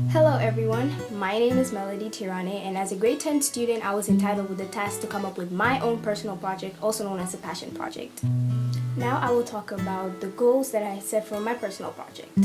Hello everyone, my name is Melody Tirane, and as a grade 10 student I was entitled with the task to come up with my own personal project, also known as a passion project. Now I will talk about the goals that I set for my personal project.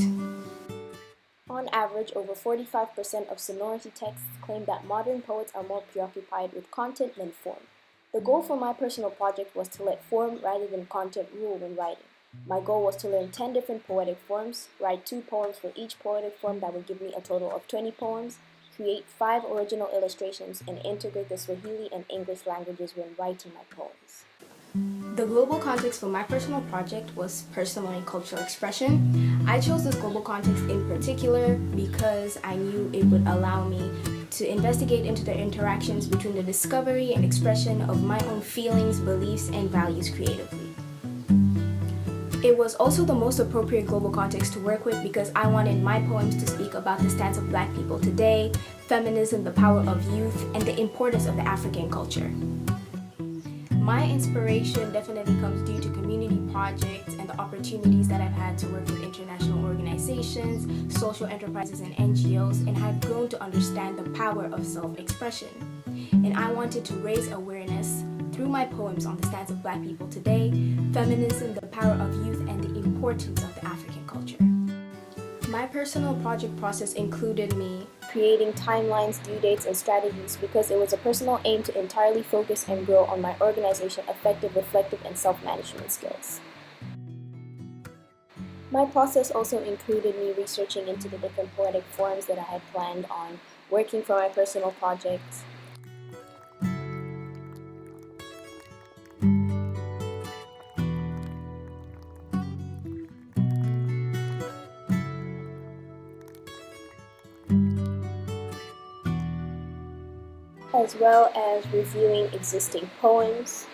On average, over 45% of sonority texts claim that modern poets are more preoccupied with content than form. The goal for my personal project was to let form rather than content rule when writing. My goal was to learn 10 different poetic forms, write 2 poems for each poetic form that would give me a total of 20 poems, create 5 original illustrations, and integrate the Swahili and English languages when writing my poems. The global context for my personal project was personal and cultural expression. I chose this global context in particular because I knew it would allow me to investigate into the interactions between the discovery and expression of my own feelings, beliefs, and values creatively. It was also the most appropriate global context to work with because I wanted my poems to speak about the stance of Black people today, feminism, the power of youth, and the importance of the African culture. My inspiration definitely comes due to community projects and the opportunities that I've had to work with international organizations, social enterprises, and NGOs, and I've grown to understand the power of self-expression. And I wanted to raise awareness through my poems on the stance of Black people today, feminism, the power of youth, and the importance of the African culture. My personal project process included me creating timelines, due dates, and strategies because it was a personal aim to entirely focus and grow on my organization, affective, reflective, and self-management skills. My process also included me researching into the different poetic forms that I had planned on working for my personal projects, as well as reviewing existing poems,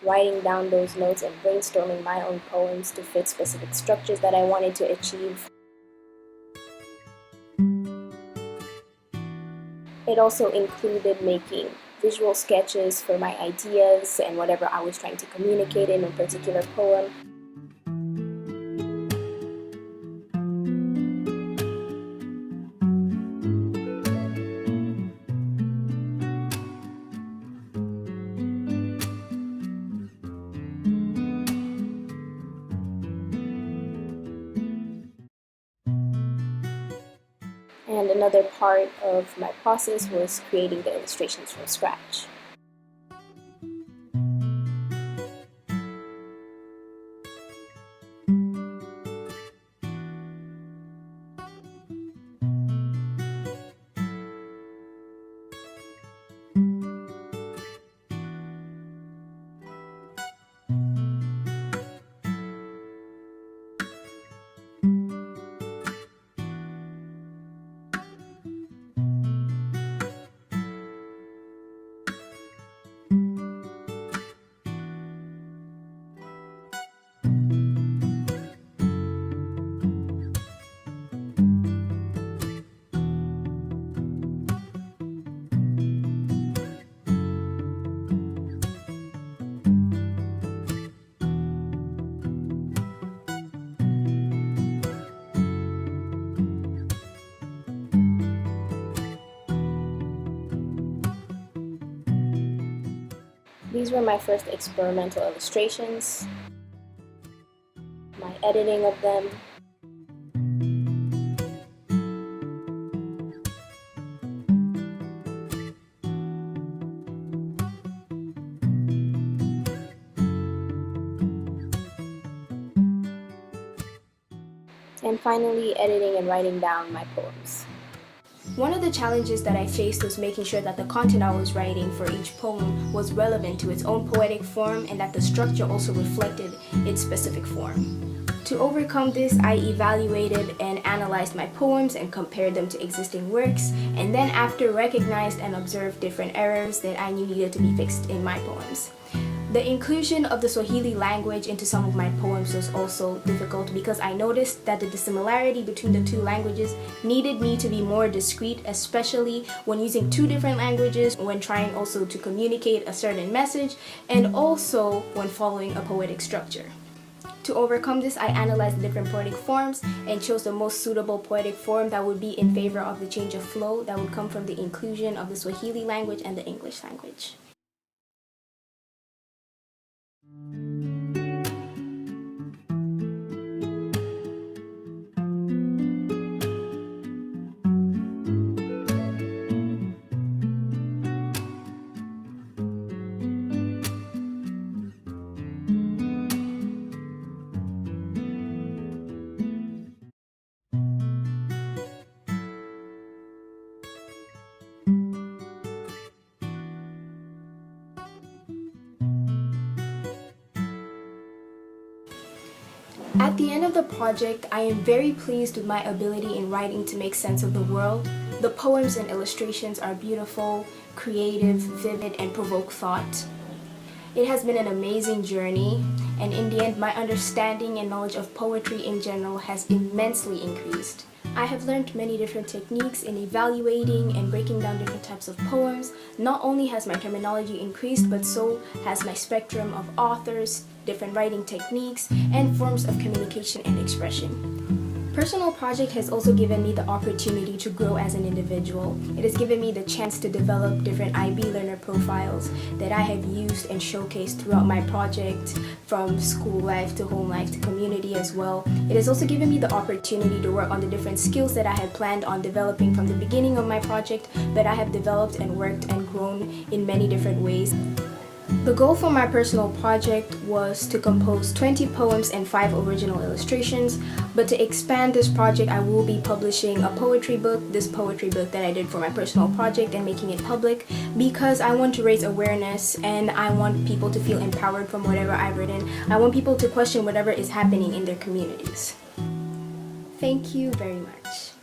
writing down those notes and brainstorming my own poems to fit specific structures that I wanted to achieve. It also included making visual sketches for my ideas and whatever I was trying to communicate in a particular poem. And another part of my process was creating the illustrations from scratch. These were my first experimental illustrations, my editing of them, and finally editing and writing down my poems. One of the challenges that I faced was making sure that the content I was writing for each poem was relevant to its own poetic form and that the structure also reflected its specific form. To overcome this, I evaluated and analyzed my poems and compared them to existing works, and then after recognized and observed different errors that I knew needed to be fixed in my poems. The inclusion of the Swahili language into some of my poems was also difficult because I noticed that the dissimilarity between the two languages needed me to be more discreet, especially when using 2 different languages, when trying also to communicate a certain message, and also when following a poetic structure. To overcome this, I analyzed the different poetic forms and chose the most suitable poetic form that would be in favor of the change of flow that would come from the inclusion of the Swahili language and the English language. At the end of the project, I am very pleased with my ability in writing to make sense of the world. The poems and illustrations are beautiful, creative, vivid, and provoke thought. It has been an amazing journey, and in the end, my understanding and knowledge of poetry in general has immensely increased. I have learned many different techniques in evaluating and breaking down different types of poems. Not only has my terminology increased, but so has my spectrum of authors, different writing techniques, and forms of communication and expression. Personal project has also given me the opportunity to grow as an individual. It has given me the chance to develop different IB learner profiles that I have used and showcased throughout my project, from school life to home life to community as well. It has also given me the opportunity to work on the different skills that I had planned on developing from the beginning of my project, but I have developed and worked and grown in many different ways. The goal for my personal project was to compose 20 poems and 5 original illustrations, but to expand this project, I will be publishing a poetry book, this poetry book that I did for my personal project, and making it public because I want to raise awareness and I want people to feel empowered from whatever I've written. I want people to question whatever is happening in their communities. Thank you very much.